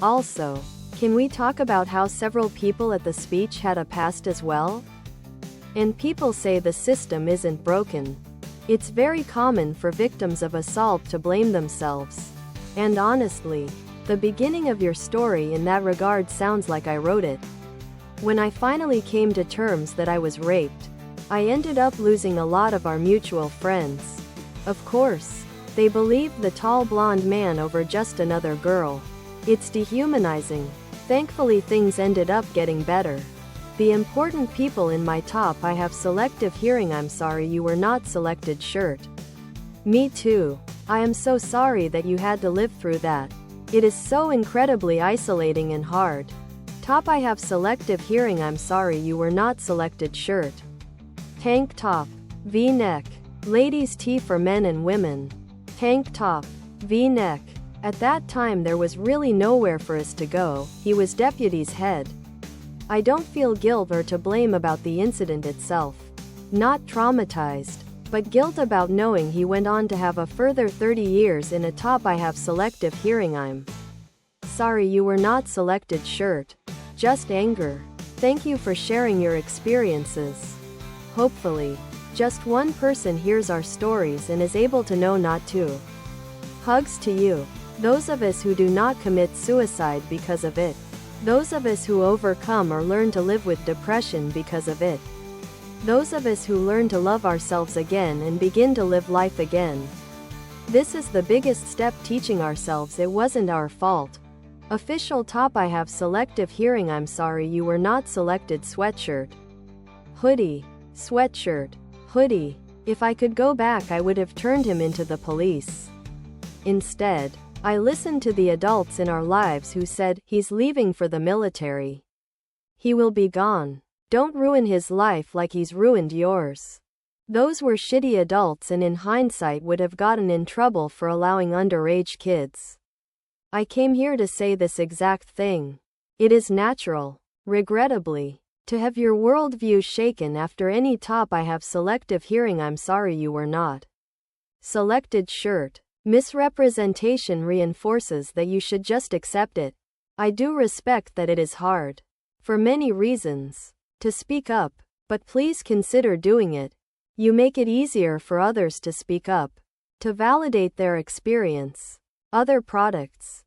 Also, can we talk about how several people at the speech had a past as well? And people say the system isn't broken. It's very common for victims of assault to blame themselves. And honestly, the beginning of your story in that regard sounds like I wrote it. When I finally came to terms that I was raped, I ended up losing a lot of our mutual friends. Of course, they believed the tall blonde man over just another girl. It's dehumanizing. Thankfully things ended up getting better. The important people in my top I have selective hearing. I'm sorry you were not selected shirt. Me too. I am so sorry that you had to live through that. It is so incredibly isolating and hard. Top I have selective hearing. I'm sorry you were not selected shirt. Tank top, V-neck. Ladies tee for men and women. Tank top, V-neck. At that time there was really nowhere for us to go. He was deputy's head. I don't feel guilt or to blame about the incident itself. Not traumatized, but guilt about knowing he went on to have a further 30 years in a top I have selective hearing. I'm sorry you were not selected shirt. Just anger. Thank you for sharing your experiences. Hopefully, just one person hears our stories and is able to know not to. Hugs to you. Those of us who do not commit suicide because of it. Those of us who overcome or learn to live with depression because of it. Those of us who learn to love ourselves again and begin to live life again. This is the biggest step, teaching ourselves it wasn't our fault. Official top I have selective hearing. I'm sorry you were not selected sweatshirt. Hoodie. Sweatshirt. Hoodie. If I could go back I would have turned him into the police. Instead, I listened to the adults in our lives who said, he's leaving for the military. He will be gone. Don't ruin his life like he's ruined yours. Those were shitty adults and in hindsight would have gotten in trouble for allowing underage kids. I came here to say this exact thing. It is natural, regrettably, to have your worldview shaken after any top I have selective hearing. I'm sorry you were not selected shirt. Misrepresentation reinforces that you should just accept it. I do respect that it is hard, for many reasons, to speak up, but please consider doing it. You make it easier for others to speak up, to validate their experience. Other products.